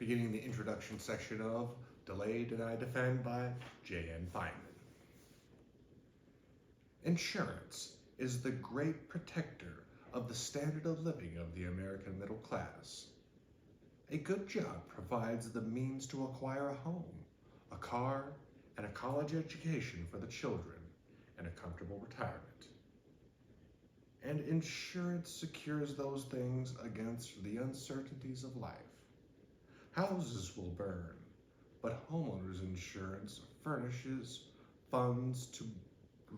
beginning the introduction section of Delay, Deny, Defend by J.N. Feinman. Insurance is the great protector of the standard of living of the American middle class. A good job provides the means to acquire a home, a car, and a college education for the children, and a comfortable retirement. And insurance secures those things against the uncertainties of life. Houses will burn, but homeowners insurance furnishes funds to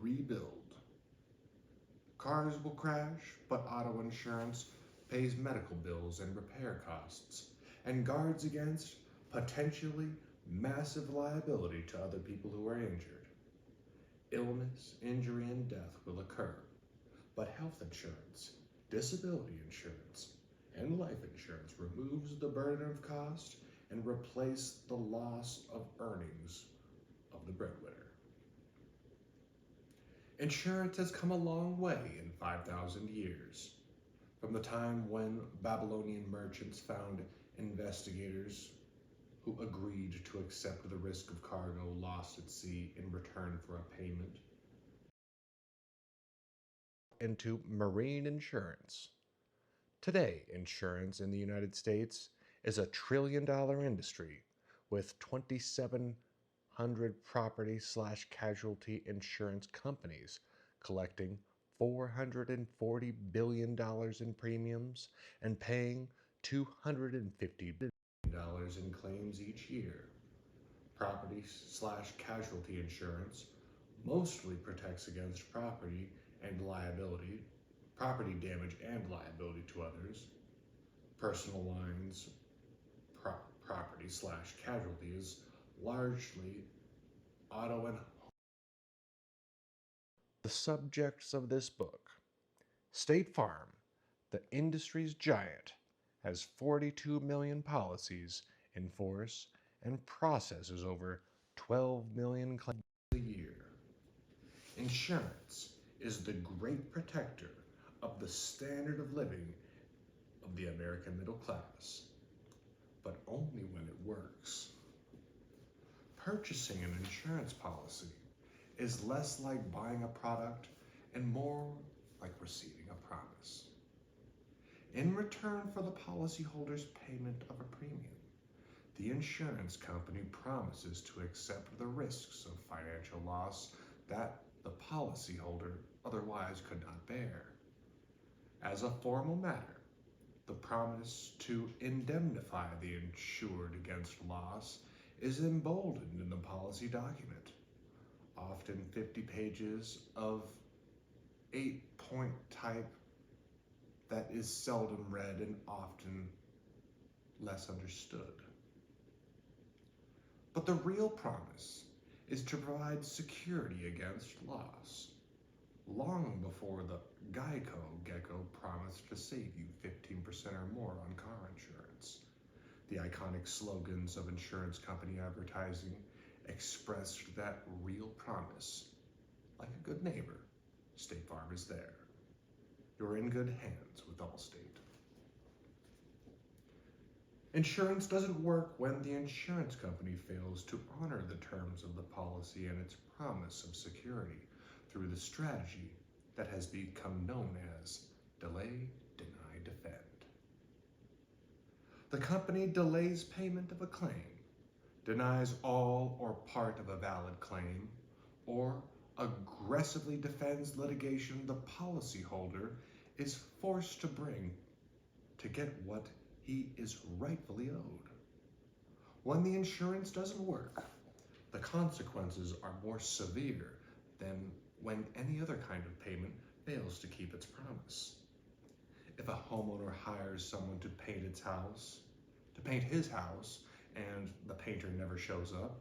rebuild. Cars will crash, but auto insurance pays medical bills and repair costs, and guards against potentially massive liability to other people who are injured. Illness, injury, and death will occur, but health insurance, disability insurance, and life insurance removes the burden of cost and replaces the loss of earnings of the breadwinner. Insurance has come a long way in 5,000 years, from the time when Babylonian merchants found investigators who agreed to accept the risk of cargo lost at sea in return for a payment, into marine insurance. Today, insurance in the United States is a $1 trillion industry with 2,700 property/casualty insurance companies collecting $440 billion in premiums and paying $250 billion in claims each year. Property/casualty insurance mostly protects against property damage and liability to others. Personal lines, property/casualty is largely auto and home. The subjects of this book. State Farm, the industry's giant, has 42 million policies in force and processes over 12 million claims a year. Insurance is the great protector of the standard of living of the American middle class, but only when it works. Purchasing an insurance policy is less like buying a product and more like receiving a promise. In return for the policyholder's payment of a premium, the insurance company promises to accept the risks of financial loss that the policyholder otherwise could not bear. As a formal matter, the promise to indemnify the insured against loss is emboldened in the policy document, often 50 pages of 8-point type that is seldom read and often less understood. But the real promise is to provide security against loss, long before the Gecko promised to save you 15% or more on car insurance. The iconic slogans of insurance company advertising expressed that real promise. Like a good neighbor, State Farm is there. You're in good hands with Allstate. Insurance doesn't work when the insurance company fails to honor the terms of the policy and its promise of security through the strategy that has become known as delay, deny, defend. The company delays payment of a claim, denies all or part of a valid claim, or aggressively defends litigation the policyholder is forced to bring to get what he is rightfully owed. When the insurance doesn't work, the consequences are more severe than when any other kind of payment fails to keep its promise. If a homeowner hires someone to paint his house, and the painter never shows up,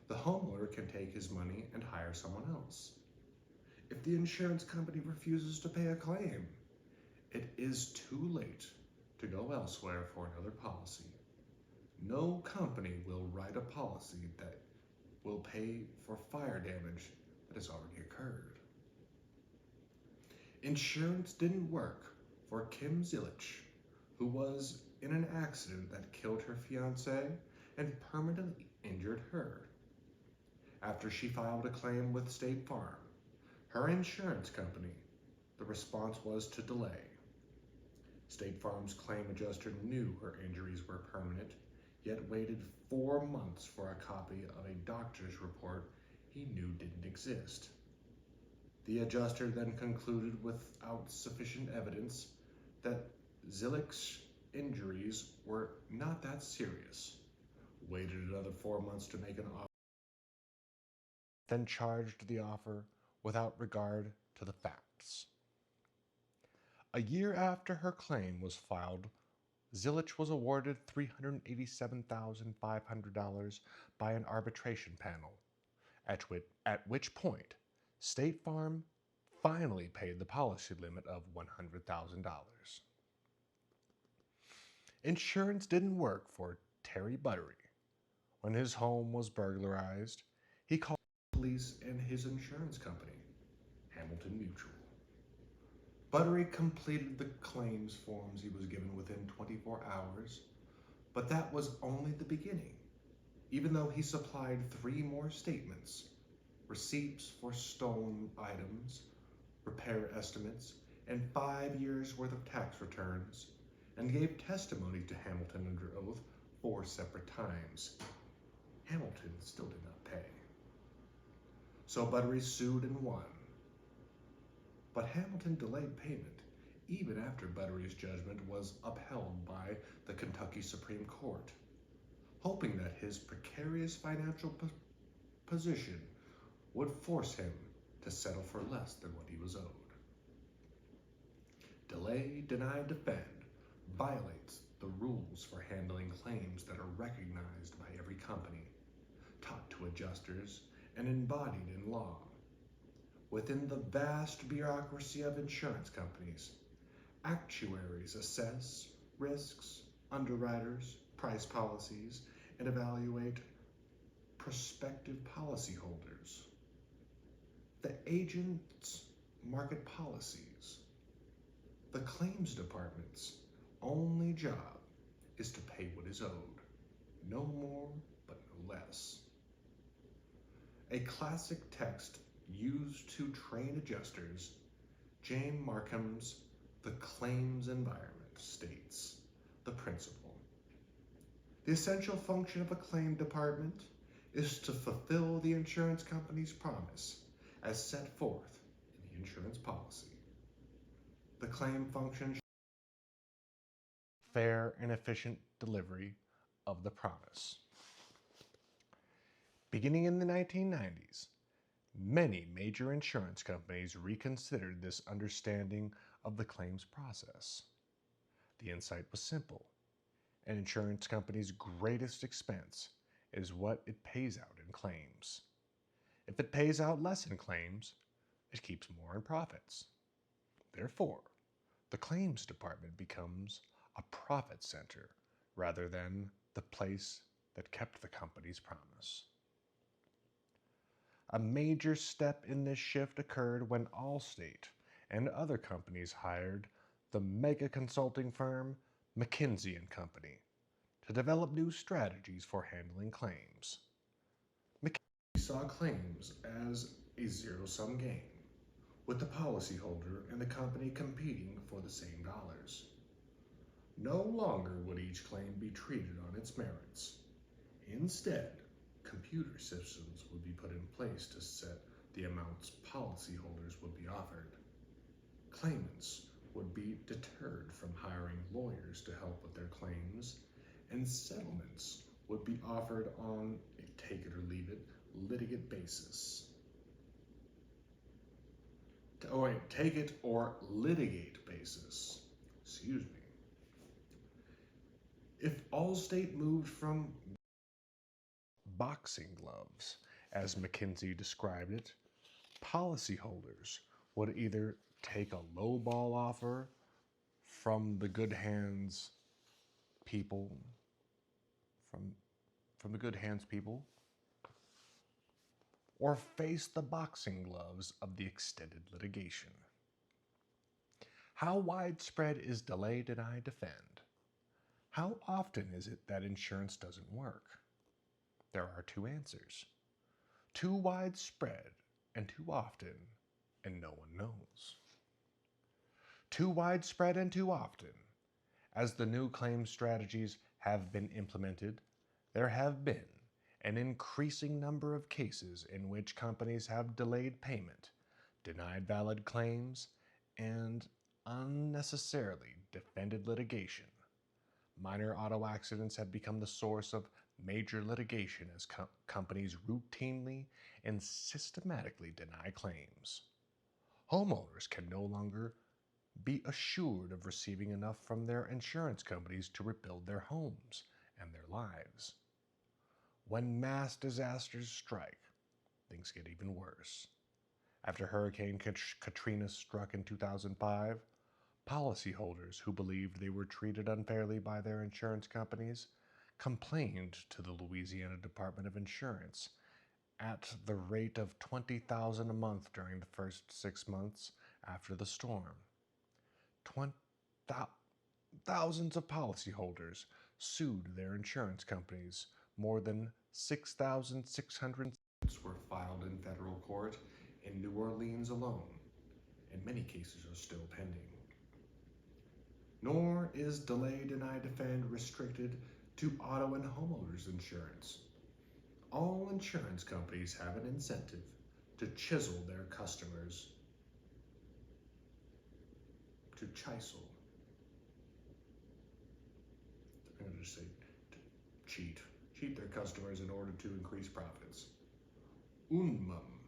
the homeowner can take his money and hire someone else. If the insurance company refuses to pay a claim, it is too late to go elsewhere for another policy. No company will write a policy that will pay for fire damage that has already occurred. Insurance didn't work for Kim Zilich, who was in an accident that killed her fiance and permanently injured her. After she filed a claim with State Farm, her insurance company, the response was to delay. State Farm's claim adjuster knew her injuries were permanent, yet waited 4 months for a copy of a doctor's report he knew didn't exist. The adjuster then concluded without sufficient evidence that Zillick's injuries were not that serious, waited another 4 months to make an offer, then charged the offer without regard to the facts. A year after her claim was filed, Zillich was awarded $387,500 by an arbitration panel, at which point State Farm finally paid the policy limit of $100,000. Insurance didn't work for Terry Buttery. When his home was burglarized, he called the police and his insurance company, Hamilton Mutual. Buttery completed the claims forms he was given within 24 hours, but that was only the beginning. Even though he supplied 3 more statements, receipts for stolen items, repair estimates, and 5 years' worth of tax returns, and gave testimony to Hamilton under oath 4 separate times, Hamilton still did not pay. So Buttery sued and won. But Hamilton delayed payment even after Buttery's judgment was upheld by the Kentucky Supreme Court, hoping that his precarious financial position would force him to settle for less than what he was owed. Delay, deny, defend violates the rules for handling claims that are recognized by every company, taught to adjusters, and embodied in law. Within the vast bureaucracy of insurance companies, actuaries assess risks, underwriters price policies, and evaluate prospective policyholders. The agents market policies. The claims department's only job is to pay what is owed, no more but no less. A classic text used to train adjusters, James Markham's The Claims Environment states the principle. The essential function of a claim department is to fulfill the insurance company's promise as set forth in the insurance policy. The claim function fair and efficient delivery of the promise. Beginning in the 1990s, many major insurance companies reconsidered this understanding of the claims process. The insight was simple. An insurance company's greatest expense is what it pays out in claims. If it pays out less in claims, it keeps more in profits. Therefore, the claims department becomes a profit center rather than the place that kept the company's promise. A major step in this shift occurred when Allstate and other companies hired the mega consulting firm McKinsey & Company to develop new strategies for handling claims. McKinsey saw claims as a zero-sum game, with the policyholder and the company competing for the same dollars. No longer would each claim be treated on its merits. Instead, computer systems would be put in place to set the amounts policyholders would be offered. Claimants would be deterred from hiring lawyers to help with their claims, and settlements would be offered on a take-it-or-leave-it litigate basis. Take-it-or-litigate basis. Excuse me. If Allstate moved from boxing gloves, as McKinsey described it, policyholders would either take a lowball offer from the good hands people, from the good hands people, or face the boxing gloves of the extended litigation. How widespread is delay, deny, defend? How often is it that insurance doesn't work? There are two answers: too widespread and too often, and no one knows. Too widespread and too often. As the new claims strategies have been implemented, there have been an increasing number of cases in which companies have delayed payment, denied valid claims, and unnecessarily defended litigation. Minor auto accidents have become the source of major litigation as companies routinely and systematically deny claims. Homeowners can no longer be assured of receiving enough from their insurance companies to rebuild their homes and their lives. When mass disasters strike, things get even worse. After Hurricane Katrina struck in 2005, policyholders who believed they were treated unfairly by their insurance companies complained to the Louisiana Department of Insurance at the rate of $20,000 a month during the first 6 months after the storm. Thousands of policyholders sued their insurance companies. More than 6,600 were filed in federal court in New Orleans alone, and many cases are still pending. Nor is delay, deny, defend restricted to auto and homeowners insurance. All insurance companies have an incentive to chisel their customers, to chisel. I'm going to just say cheat. Cheat their customers in order to increase profits. Unmum,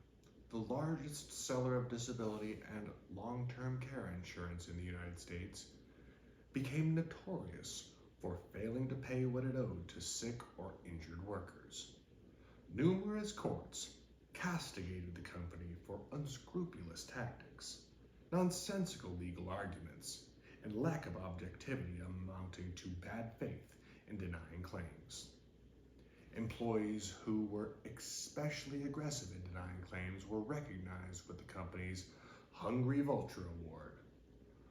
the largest seller of disability and long-term care insurance in the United States, became notorious for failing to pay what it owed to sick or injured workers. Numerous courts castigated the company for unscrupulous tactics, nonsensical legal arguments, and lack of objectivity amounting to bad faith in denying claims. Employees who were especially aggressive in denying claims were recognized with the company's Hungry Vulture Award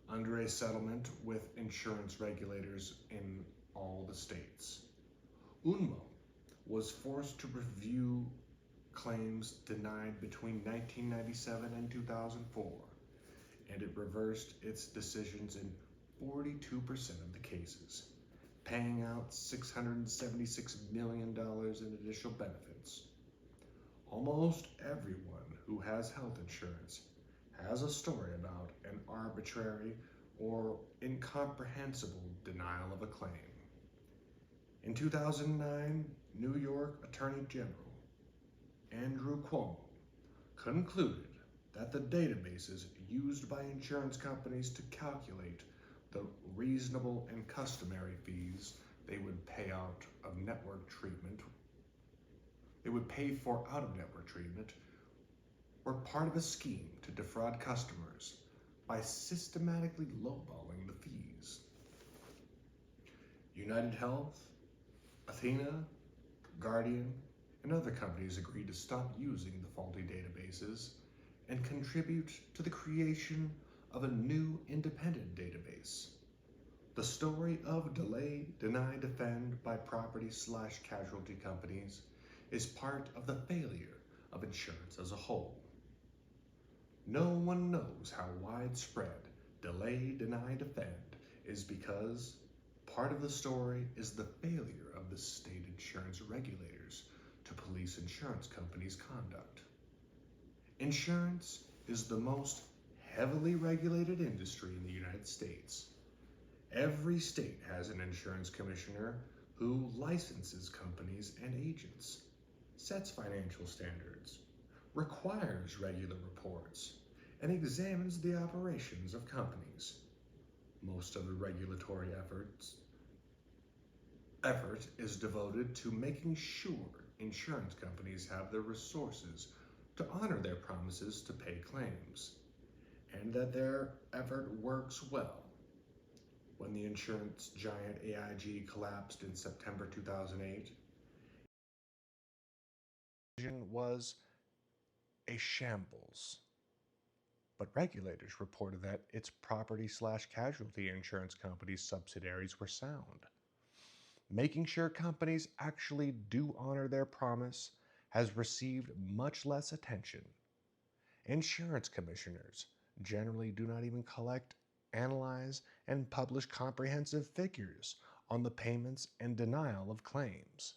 under a settlement with insurance regulators in all the states. UNMO was forced to review claims denied between 1997 and 2004, and it reversed its decisions in 42% of the cases, paying out $676 million in additional benefits. Almost everyone who has health insurance has a story about an arbitrary or incomprehensible denial of a claim. In 2009, New York Attorney General Andrew Cuomo concluded that the databases used by insurance companies to calculate the reasonable and customary fees they would pay out of network treatment, they would pay for out of network treatment, were part of a scheme to defraud customers by systematically lowballing the fees. United Health, Athena, Guardian, and other companies agreed to stop using the faulty databases and contribute to the creation of a new independent database. The story of delay, deny, defend by property/casualty companies is part of the failure of insurance as a whole. No one knows how widespread delay, deny, defend is because part of the story is the failure of the state insurance regulators to police insurance companies' conduct. Insurance is the most heavily regulated industry in the United States. Every state has an insurance commissioner who licenses companies and agents, sets financial standards, requires regular reports, and examines the operations of companies. Most of the regulatory effort is devoted to making sure insurance companies have the resources to honor their promises to pay claims, and that their effort works well. When the insurance giant AIG collapsed in September 2008, was a shambles. But regulators reported that its property/casualty insurance company's subsidiaries were sound. Making sure companies actually do honor their promise has received much less attention. Insurance commissioners generally do not even collect, analyze, and publish comprehensive figures on the payments and denial of claims.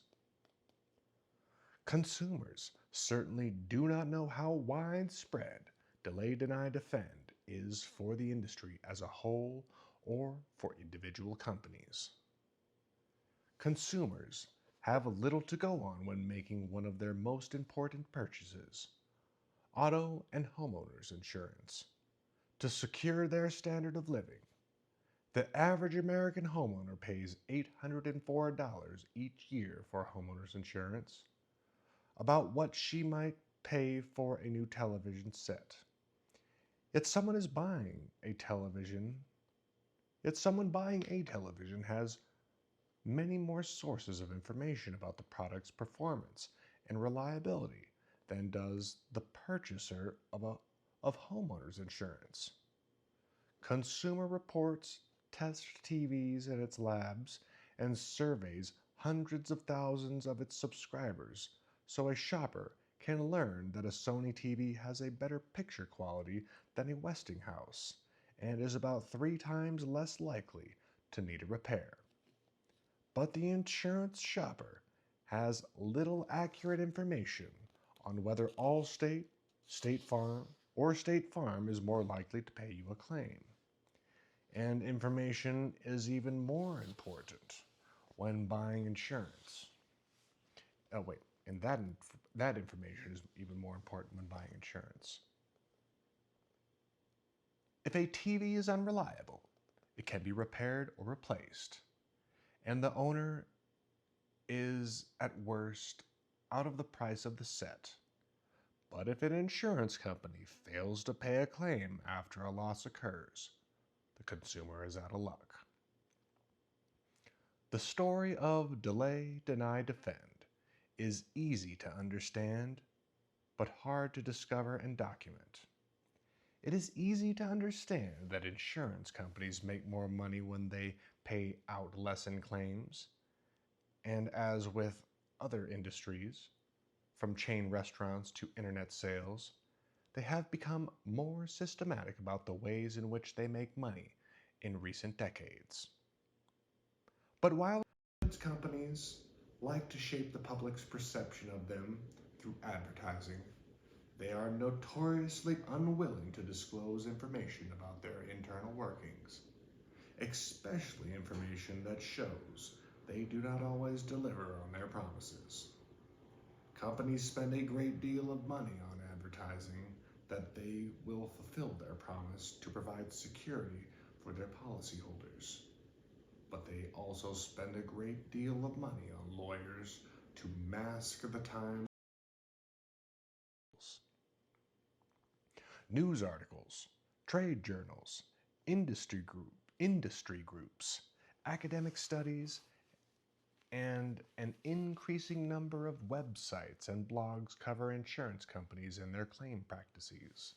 Consumers certainly do not know how widespread delay, deny, defend is for the industry as a whole or for individual companies. Consumers have little to go on when making one of their most important purchases, auto and homeowners insurance. To secure their standard of living, the average American homeowner pays $804 each year for homeowners insurance, about what she might pay for a new television set. Yet someone buying a television has many more sources of information about the product's performance and reliability than does the purchaser of homeowners insurance. Consumer Reports tests TVs in its labs and surveys hundreds of thousands of its subscribers so a shopper can learn that a Sony TV has a better picture quality than a Westinghouse and is about 3 times less likely to need a repair. But the insurance shopper has little accurate information on whether Allstate, State Farm, or State Farm is more likely to pay you a claim. And information is even more important when buying insurance. Oh, wait, and that information is even more important when buying insurance. If a TV is unreliable, it can be repaired or replaced, and the owner is, at worst, out of the price of the set. But if an insurance company fails to pay a claim after a loss occurs, the consumer is out of luck. The story of delay, deny, defend is easy to understand, but hard to discover and document. It is easy to understand that insurance companies make more money when they pay out less in claims, and as with other industries, from chain restaurants to internet sales, they have become more systematic about the ways in which they make money in recent decades. But while Insurance companies like to shape the public's perception of them through advertising, they are notoriously unwilling to disclose information about their internal workings, especially information that shows they do not always deliver on their promises. Companies spend a great deal of money on advertising that they will fulfill their promise to provide security for their policyholders. But they also spend a great deal of money on lawyers to mask the time. news articles, trade journals, industry groups, academic studies, and an increasing number of websites and blogs cover insurance companies and their claim practices.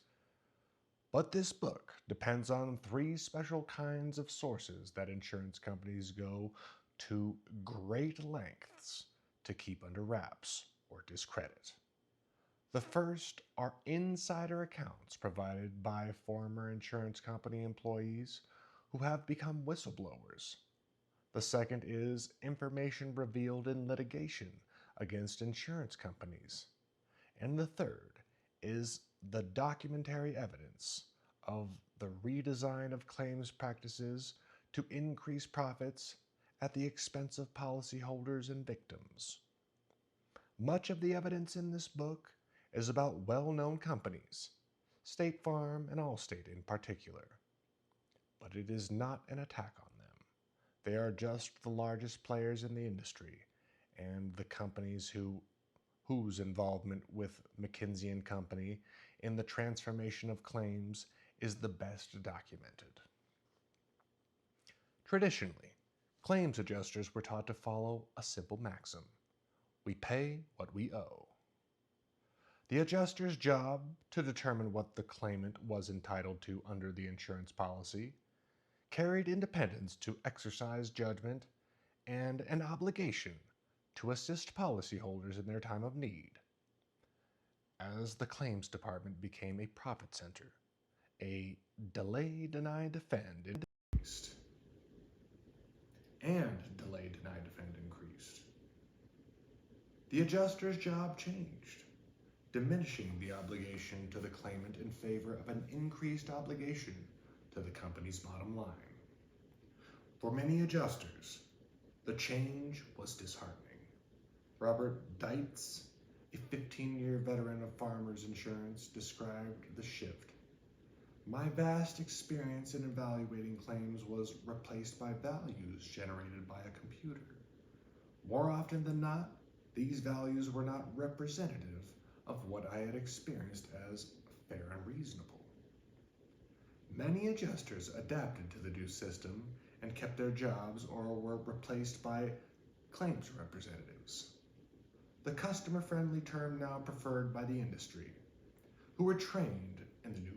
But this book depends on 3 special kinds of sources that insurance companies go to great lengths to keep under wraps or discredit. The first are insider accounts provided by former insurance company employees who have become whistleblowers. The second is information revealed in litigation against insurance companies. And the third is the documentary evidence of the redesign of claims practices to increase profits at the expense of policyholders and victims. Much of the evidence in this book is about well-known companies, State Farm and Allstate in particular. But it is not an attack on them. They are just the largest players in the industry, and the companies whose involvement with McKinsey & Company in the transformation of claims is the best documented. Traditionally, claims adjusters were taught to follow a simple maxim: we pay what we owe. The adjuster's job to determine what the claimant was entitled to under the insurance policy carried independence to exercise judgment and an obligation to assist policyholders in their time of need. As the claims department became a profit center, a delay, deny, defend increased. And delay, deny, defend increased. The adjuster's job changed, diminishing the obligation to the claimant in favor of an increased obligation to the company's bottom line. For many adjusters, the change was disheartening. Robert Dietz, a 15-year veteran of farmers insurance, described the shift. My vast experience in evaluating claims was replaced by values generated by a computer. More often than not, these values were not representative of what I had experienced as fair and reasonable. Many adjusters adapted to the new system and kept their jobs or were replaced by claims representatives, the customer-friendly term now preferred by the industry, who were trained in the new.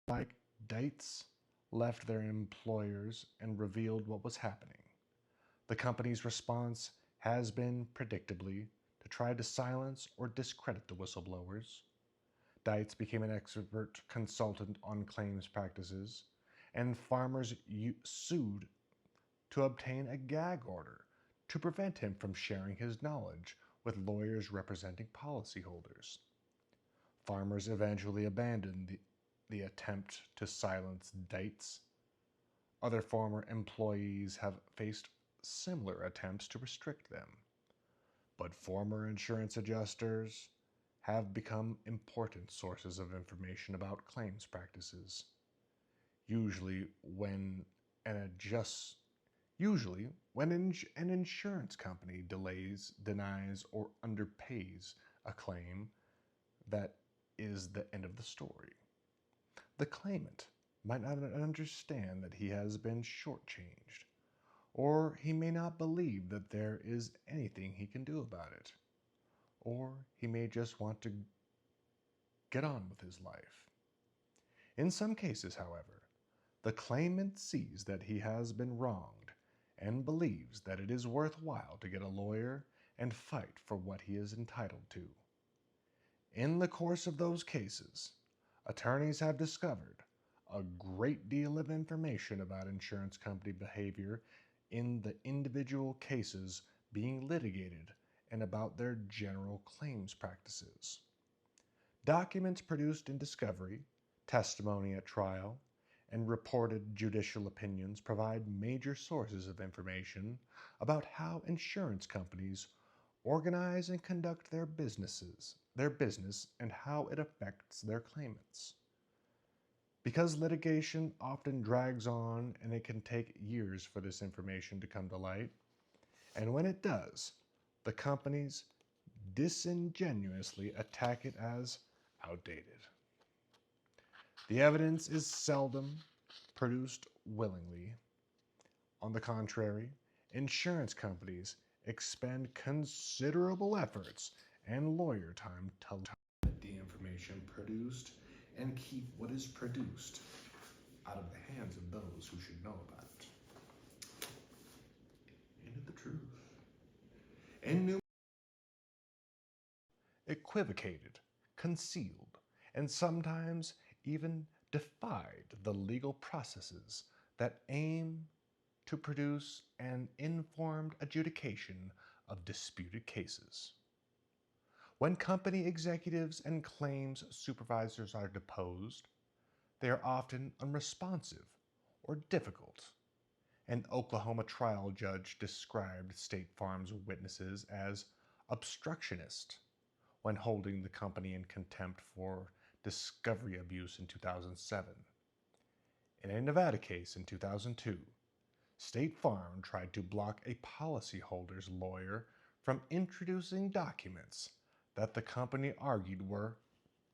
like Dietz left their employers and revealed what was happening. The company's response has been, predictably, to try to silence or discredit the whistleblowers. Dietz became an expert consultant on claims practices, and farmers sued to obtain a gag order to prevent him from sharing his knowledge with lawyers representing policyholders. Farmers eventually abandoned the attempt to silence Dietz. Other former employees have faced similar attempts to restrict them. But former insurance adjusters have become important sources of information about claims practices. Usually when an insurance company delays, denies, or underpays a claim, that is the end of the story. The claimant might not understand that he has been shortchanged, or he may not believe that there is anything he can do about it, or he may just want to get on with his life. In some cases, however, the claimant sees that he has been wronged and believes that it is worthwhile to get a lawyer and fight for what he is entitled to. In the course of those cases, attorneys have discovered a great deal of information about insurance company behavior in the individual cases being litigated and about their general claims practices. Documents produced in discovery, testimony at trial, and reported judicial opinions provide major sources of information about how insurance companies organize and conduct their business, and how it affects their claimants. Because litigation often drags on and it can take years for this information to come to light, and when it does, the companies disingenuously attack it as outdated. The evidence is seldom produced willingly. On the contrary, insurance companies expend considerable efforts and lawyer time to limit the information produced and keep what is produced out of the hands of those who should know about it. Ain't it the truth? And equivocated, concealed, and sometimes even defied the legal processes that aim to produce an informed adjudication of disputed cases. When company executives and claims supervisors are deposed, they are often unresponsive or difficult. An Oklahoma trial judge described State Farm's witnesses as obstructionist when holding the company in contempt for discovery abuse in 2007. In a Nevada case in 2002, State Farm tried to block a policyholder's lawyer from introducing documents that the company argued were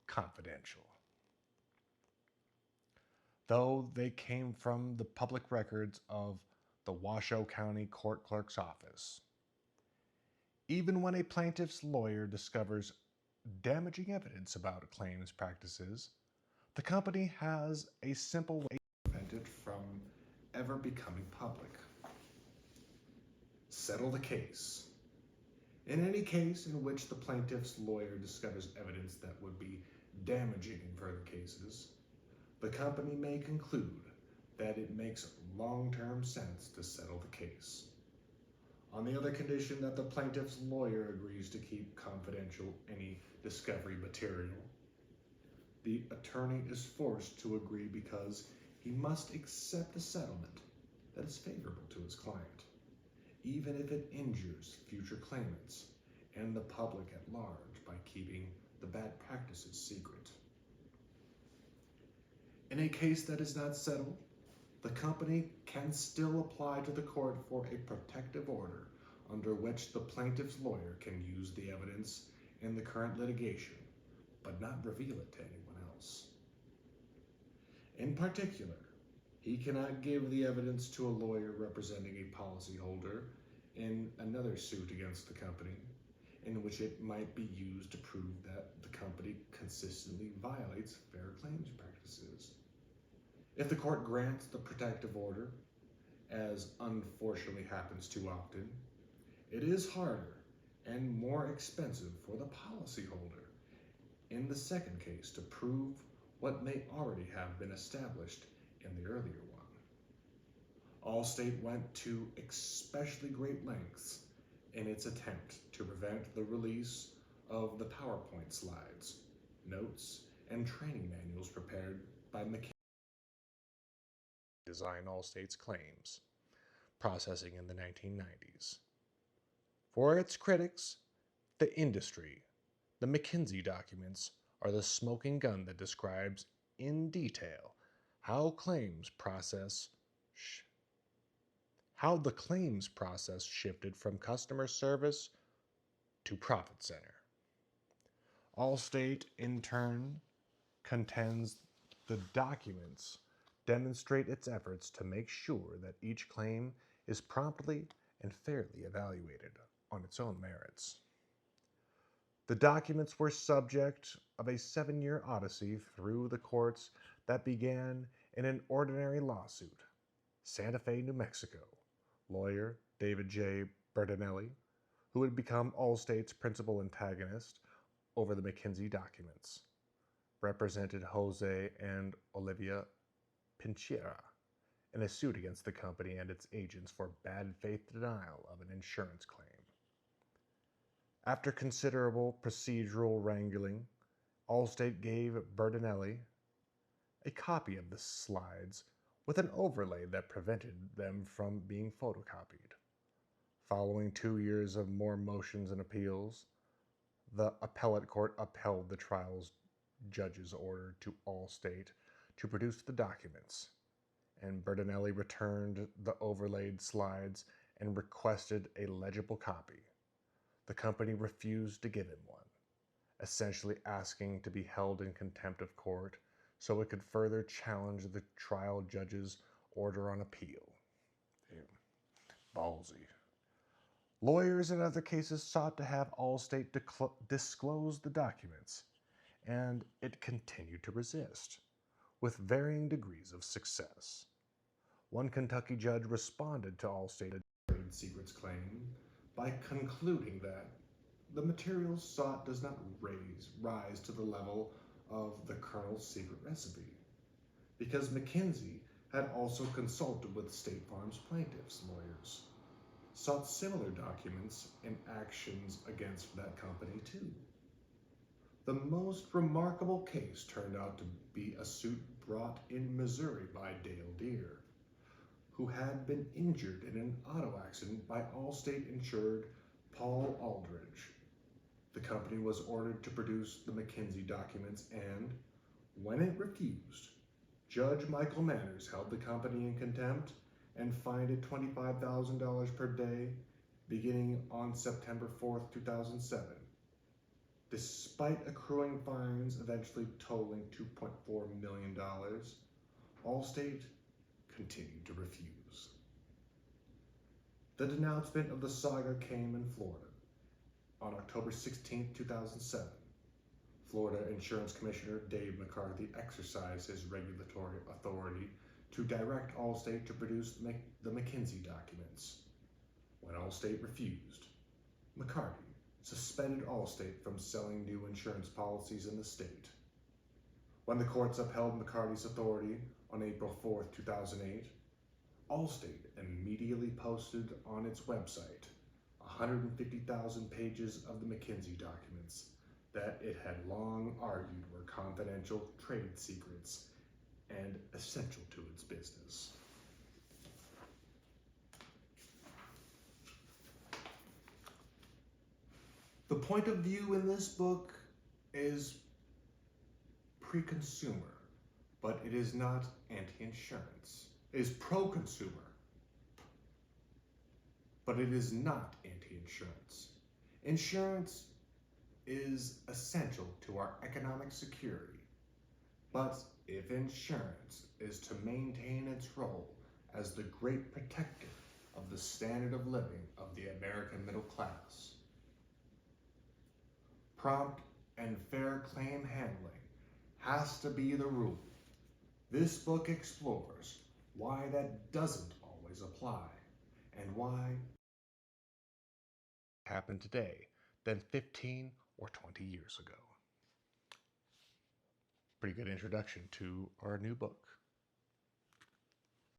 confidential, though they came from the public records of the Washoe County Court Clerk's office. Even when a plaintiff's lawyer discovers damaging evidence about claims practices, the company has a simple way to prevent it from ever becoming public. Settle the case. In any case in which the plaintiff's lawyer discovers evidence that would be damaging in further cases, the company may conclude that it makes long-term sense to settle the case. On the other condition that the plaintiff's lawyer agrees to keep confidential any discovery material, the attorney is forced to agree because he must accept a settlement that is favorable to his client, even if it injures future claimants and the public at large by keeping the bad practices secret. In a case that is not settled, the company can still apply to the court for a protective order under which the plaintiff's lawyer can use the evidence in the current litigation, but not reveal it to anyone else. In particular, he cannot give the evidence to a lawyer representing a policyholder in another suit against the company, in which it might be used to prove that the company consistently violates fair claims practices. If the court grants the protective order, as unfortunately happens too often, it is harder and more expensive for the policyholder in the second case to prove what may already have been established in the earlier one. Allstate went to especially great lengths in its attempt to prevent the release of the PowerPoint slides, notes, and training manuals prepared by McKinsey to design Allstate's claims processing in the 1990s. For its critics, the industry, the McKinsey documents are the smoking gun that describes in detail how the claims process shifted from customer service to profit center. Allstate, in turn, contends the documents demonstrate its efforts to make sure that each claim is promptly and fairly evaluated on its own merits. The documents were subject of a 7-year odyssey through the courts that began in an ordinary lawsuit. Santa Fe, New Mexico, lawyer David J. Bertinelli, who would become Allstate's principal antagonist over the McKinsey documents, represented Jose and Olivia Pinchera in a suit against the company and its agents for bad faith denial of an insurance claim. After considerable procedural wrangling, Allstate gave Bertinelli a copy of the slides with an overlay that prevented them from being photocopied. Following 2 years of more motions and appeals, the appellate court upheld the trial judge's order to Allstate to produce the documents, and Bertinelli returned the overlaid slides and requested a legible copy. The company refused to give him one, essentially asking to be held in contempt of court so it could further challenge the trial judge's order on appeal. Ballsy. Lawyers in other cases sought to have Allstate disclose the documents, and it continued to resist, with varying degrees of success. One Kentucky judge responded to Allstate's trade secrets claim by concluding that the material sought does not rise to the level of the Colonel's secret recipe, because McKinsey had also consulted with State Farm's plaintiffs' lawyers, sought similar documents and actions against that company too. The most remarkable case turned out to be a suit brought in Missouri by Dale Deere, who had been injured in an auto accident by Allstate insured Paul Aldridge. The company was ordered to produce the McKinsey documents, and when it refused, Judge Michael Manners held the company in contempt and fined it $25,000 per day beginning on September 4th, 2007. Despite accruing fines eventually totaling $2.4 million, Allstate continued to refuse. The denouncement of the saga came in Florida. On October 16, 2007, Florida Insurance Commissioner Dave McCarthy exercised his regulatory authority to direct Allstate to produce the McKinsey documents. when Allstate refused. McCarty suspended Allstate from selling new insurance policies in the state. When the courts upheld McCarty's authority on April 4, 2008, Allstate immediately posted on its website 150,000 pages of the McKinsey documents that it had long argued were confidential trade secrets and essential to its business. The point of view in this book is pre-consumer, but it is not anti-insurance. It is pro-consumer, but it is not anti-insurance. Insurance is essential to our economic security, but if insurance is to maintain its role as the great protector of the standard of living of the American middle class, prompt and fair claim handling has to be the rule. This book explores why that doesn't always apply and why happened today than 15 or 20 years ago. Pretty good introduction to our new book.